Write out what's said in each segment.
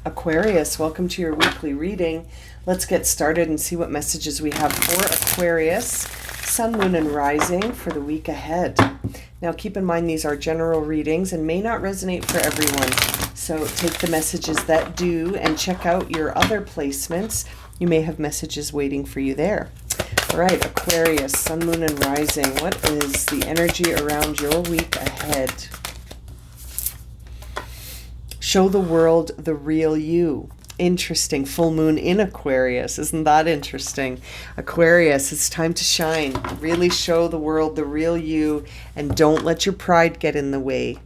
Aquarius, welcome to your weekly reading. Let's get started and see what messages we have for Aquarius, Sun, Moon, and Rising for the week ahead. Now keep in mind these are general readings and may not resonate for everyone. So take the messages that do and check out your other placements. You may have messages waiting for you there. All right, Aquarius, Sun, Moon, and Rising. What is the energy around your week ahead? Show the world the real you. Interesting. Full moon in Aquarius. Isn't that interesting? Aquarius, it's time to shine. Really show the world the real you and don't let your pride get in the way.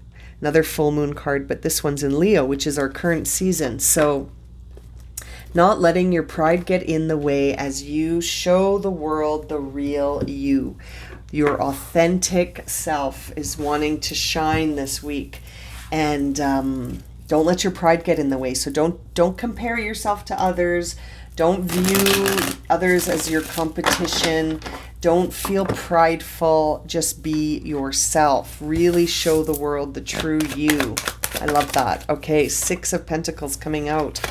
Another full moon card, but this one's in Leo, which is our current season. So not letting your pride get in the way as you show the world the real you. Your authentic self is wanting to shine this week. And don't let your pride get in the way. So don't compare yourself to others. Don't view others as your competition. Don't feel prideful. Just be yourself. Really show the world the true you. I love that. Okay, 6 of Pentacles coming out.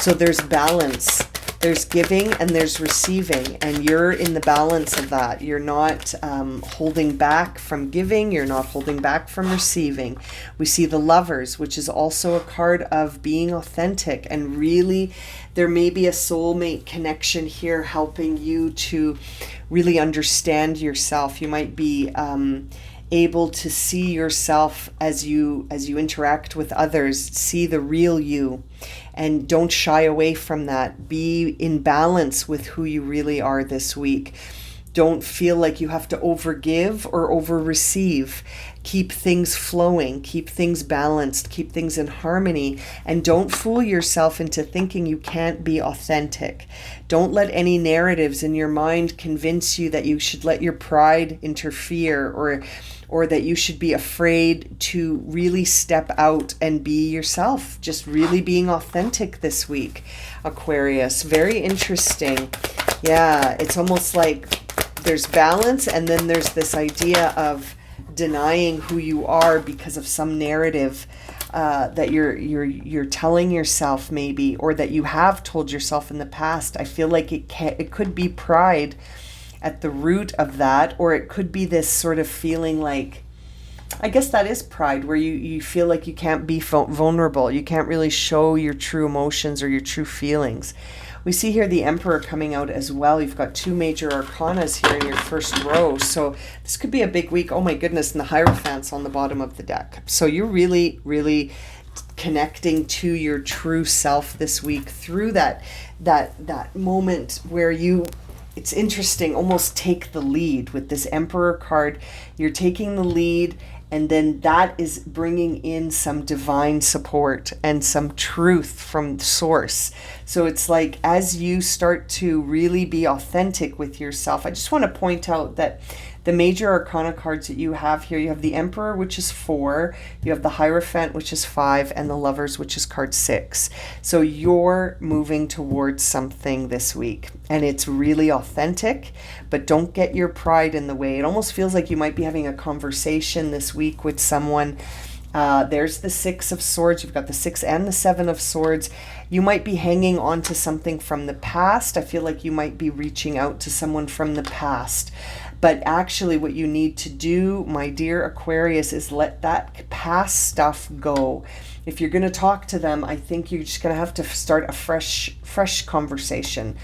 So there's balance. There's giving and there's receiving, and you're in the balance of that. You're not holding back from giving. You're not holding back from receiving. We see the Lovers, which is also a card of being authentic, and really there may be a soulmate connection here helping you to really understand yourself. You might be able to see yourself as you interact with others, see the real you, and don't shy away from that. Be in balance with who you really are this week. Don't feel like you have to overgive or over-receive. Keep things flowing, keep things balanced, keep things in harmony, and don't fool yourself into thinking you can't be authentic. Don't let any narratives in your mind convince you that you should let your pride interfere or that you should be afraid to really step out and be yourself. Just really being authentic this week, Aquarius. Very interesting. Yeah, it's almost like there's balance, and then there's this idea of denying who you are because of some narrative that you're telling yourself, maybe, or that you have told yourself in the past. I feel like it could be pride at the root of that, or it could be this sort of feeling like, I guess that is pride, where you feel like you can't be vulnerable. You can't really show your true emotions or your true feelings. We see here the Emperor coming out as well. You've got 2 major arcanas here in your first row. So this could be a big week. Oh my goodness, and the Hierophant's on the bottom of the deck. So you're really, really connecting to your true self this week through that moment where you, it's interesting, almost take the lead with this Emperor card. You're taking the lead, and then that is bringing in some divine support and some truth from source. So it's like as you start to really be authentic with yourself, I just want to point out that the major arcana cards that you have here, you have the Emperor, which is 4, you have the Hierophant, which is 5, and the Lovers, which is card 6. So you're moving towards something this week, and it's really authentic, but don't get your pride in the way. It almost feels like you might be having a conversation this week with someone. There's the 6 of Swords. You've got the 6 and the 7 of Swords. You might be hanging on to something from the past. I feel like you might be reaching out to someone from the past. But actually what you need to do, my dear Aquarius, is let that past stuff go. If you're going to talk to them, I think you're just going to have to start a fresh conversation,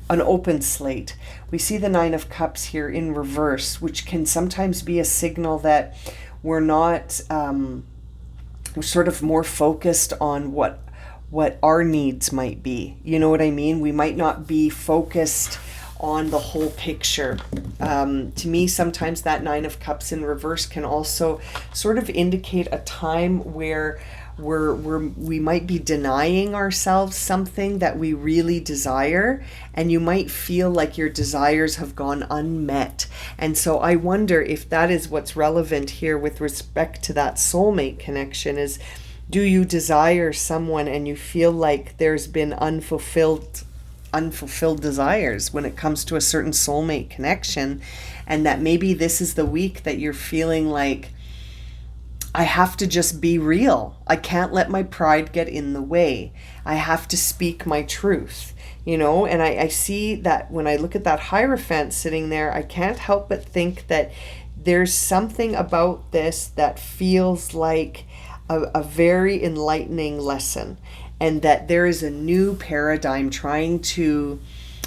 an open slate. We see the 9 of Cups here in reverse, which can sometimes be a signal that we're not, we're sort of more focused on what our needs might be. You know what I mean? We might not be focused on the whole picture. To me, sometimes that 9 of Cups in reverse can also sort of indicate a time where we might be denying ourselves something that we really desire, and you might feel like your desires have gone unmet. And so I wonder if that is what's relevant here with respect to that soulmate connection is, do you desire someone and you feel like there's been unfulfilled desires when it comes to a certain soulmate connection, and that maybe this is the week that you're feeling like I have to just be real. I can't let my pride get in the way. I have to speak my truth, and I see that when I look at that Hierophant sitting there, I can't help but think that there's something about this that feels like a very enlightening lesson, and that there is a new paradigm trying to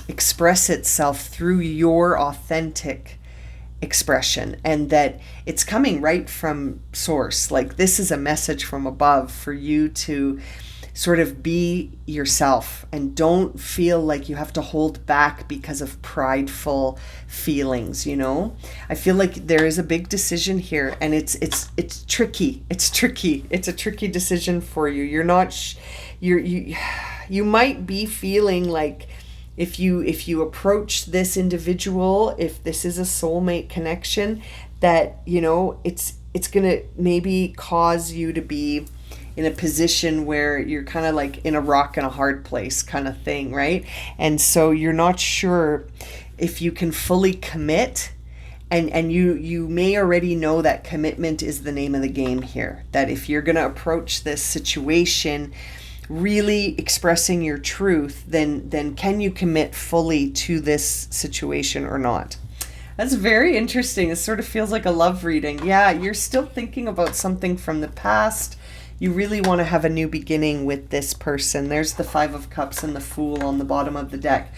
express itself through your authentic expression, and that it's coming right from source. Like, this is a message from above for you to sort of be yourself and don't feel like you have to hold back because of prideful feelings. I feel like there is a big decision here, and it's tricky. It's a tricky decision for you. You're not you might be feeling like, if you approach this individual, if this is a soulmate connection, that it's gonna maybe cause you to be in a position where you're kind of like in a rock and a hard place kind of thing, right? And so you're not sure if you can fully commit, and you may already know that commitment is the name of the game here, that if you're going to approach this situation really expressing your truth, then can you commit fully to this situation or not? That's very interesting. It sort of feels like a love reading. Yeah, you're still thinking about something from the past. You really want to have a new beginning with this person. There's the Five of Cups and the Fool on the bottom of the deck.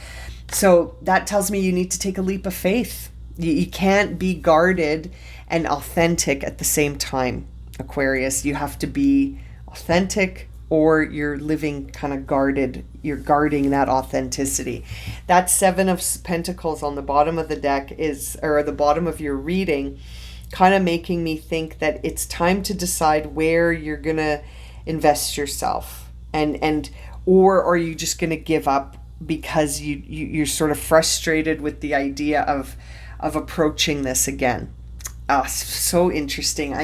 So that tells me you need to take a leap of faith. You can't be guarded and authentic at the same time, Aquarius. You have to be authentic, or you're living kind of guarded. You're guarding that authenticity. That Seven of Pentacles on the bottom of the deck or the bottom of your reading, kind of making me think that it's time to decide where you're going to invest yourself, or are you just going to give up because you're sort of frustrated with the idea of approaching this again. So interesting.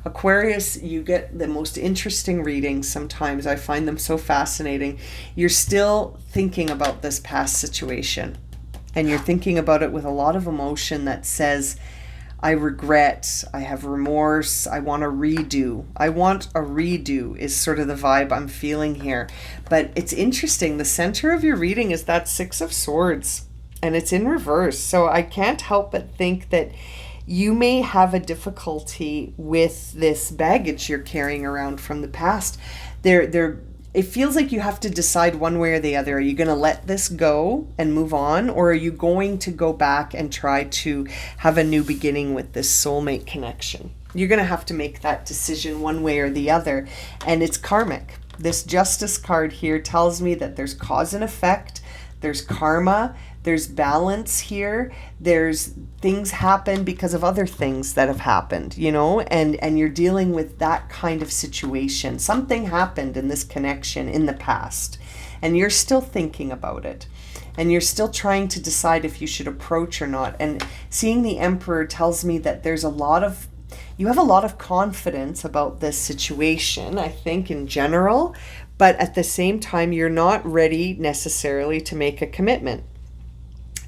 Aquarius, you get the most interesting readings sometimes. I find them so fascinating. You're still thinking about this past situation, and you're thinking about it with a lot of emotion that says, I regret, I have remorse, I want a redo. I want a redo is sort of the vibe I'm feeling here. But it's interesting. The center of your reading is that Six of Swords, and it's in reverse. So I can't help but think that you may have a difficulty with this baggage you're carrying around from the past. It feels like you have to decide one way or the other. Are you going to let this go and move on, or are you going to go back and try to have a new beginning with this soulmate connection? You're going to have to make that decision one way or the other, and it's karmic. This Justice card here tells me that there's cause and effect, there's karma, there's balance here, there's things happen because of other things that have happened, and you're dealing with that kind of situation. Something happened in this connection in the past, and you're still thinking about it, and you're still trying to decide if you should approach or not. And seeing the Emperor tells me that you have a lot of confidence about this situation, I think, in general, but at the same time, you're not ready necessarily to make a commitment.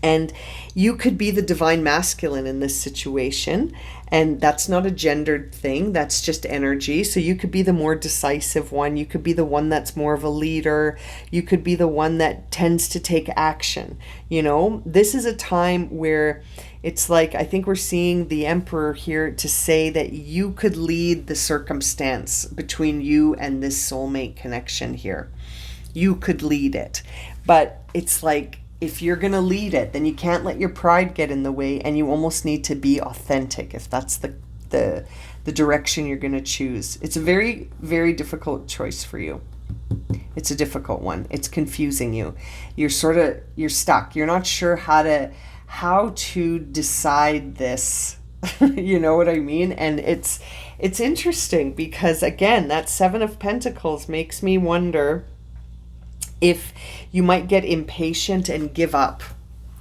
And you could be the divine masculine in this situation, and that's not a gendered thing, that's just energy. So you could be the more decisive one, you could be the one that's more of a leader, you could be the one that tends to take action. This is a time where it's like, I think we're seeing the Emperor here to say that you could lead the circumstance between you and this soulmate connection here. You could lead it, but it's like, if you're going to lead it, then you can't let your pride get in the way, and you almost need to be authentic if that's the direction you're going to choose. It's a very, very difficult choice for you. It's a difficult one. It's confusing you. You're stuck. You're not sure how to decide this. You know what I mean? And it's interesting because, again, that Seven of Pentacles makes me wonder if you might get impatient and give up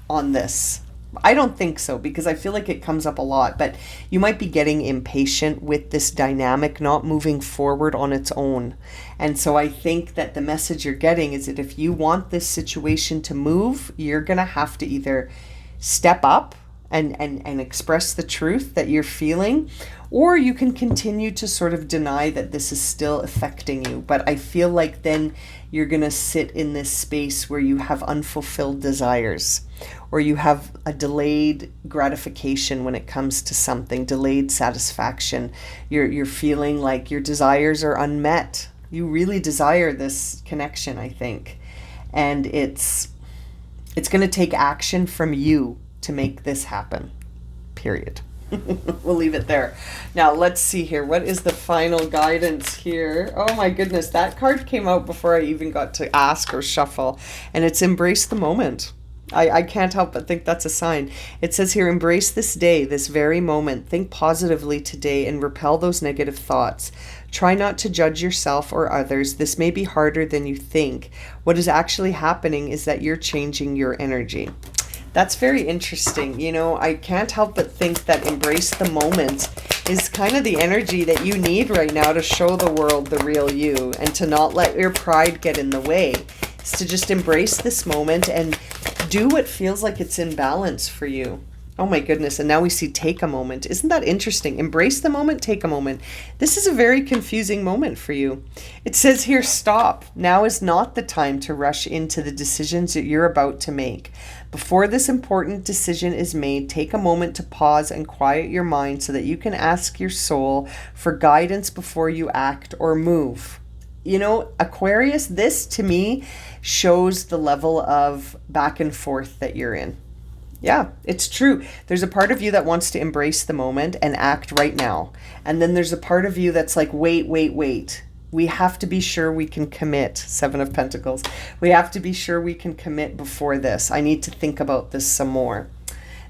on this. I don't think so, because I feel like it comes up a lot, but you might be getting impatient with this dynamic not moving forward on its own. And so I think that the message you're getting is that if you want this situation to move, you're going to have to either step up and express the truth that you're feeling, or you can continue to sort of deny that this is still affecting you. But I feel like then you're going to sit in this space where you have unfulfilled desires, or you have a delayed gratification when it comes to something, delayed satisfaction. You're feeling like your desires are unmet. You really desire this connection, I think. And it's going to take action from you to make this happen, period. We'll leave it there. Now, let's see here. What is the final guidance here? Oh my goodness, that card came out before I even got to ask or shuffle, and it's embrace the moment. I can't help but think that's a sign. It says here, embrace this day, this very moment. Think positively today and repel those negative thoughts. Try not to judge yourself or others. This may be harder than you think. What is actually happening is that you're changing your energy. That's very interesting. You know, I can't help but think that embrace the moment is kind of the energy that you need right now to show the world the real you, and to not let your pride get in the way. It's to just embrace this moment and do what feels like it's in balance for you. Oh my goodness. And now we see take a moment. Isn't that interesting? Embrace the moment, take a moment. This is a very confusing moment for you. It says here, stop. Now is not the time to rush into the decisions that you're about to make. Before this important decision is made, take a moment to pause and quiet your mind so that you can ask your soul for guidance before you act or move. You know, Aquarius, this to me shows the level of back and forth that you're in. Yeah, it's true. There's a part of you that wants to embrace the moment and act right now. And then there's a part of you that's like, wait. We have to be sure we can commit. 7 of Pentacles. We have to be sure we can commit before this. I need to think about this some more.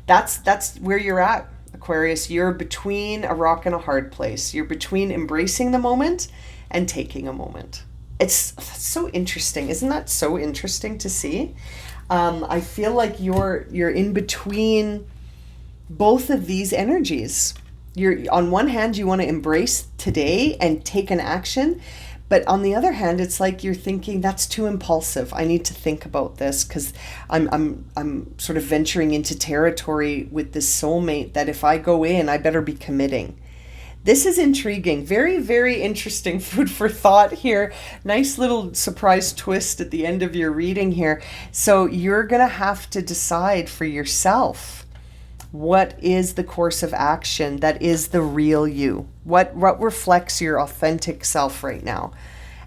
That's where you're at, Aquarius. You're between a rock and a hard place. You're between embracing the moment and taking a moment. That's so interesting. Isn't that so interesting to see? I feel like you're in between both of these energies. You're on one hand, you want to embrace today and take an action, but on the other hand, it's like you're thinking that's too impulsive. I need to think about this because I'm sort of venturing into territory with this soulmate that if I go in, I better be committing. This is intriguing. Very, very interesting food for thought here. Nice little surprise twist at the end of your reading here. So you're going to have to decide for yourself what is the course of action that is the real you. What reflects your authentic self right now.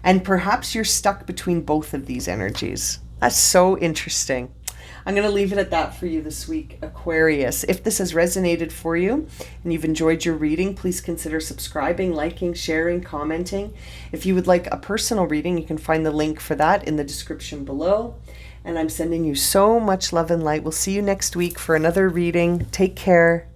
And perhaps you're stuck between both of these energies. That's so interesting. I'm going to leave it at that for you this week, Aquarius. If this has resonated for you and you've enjoyed your reading, please consider subscribing, liking, sharing, commenting. If you would like a personal reading, you can find the link for that in the description below. And I'm sending you so much love and light. We'll see you next week for another reading. Take care.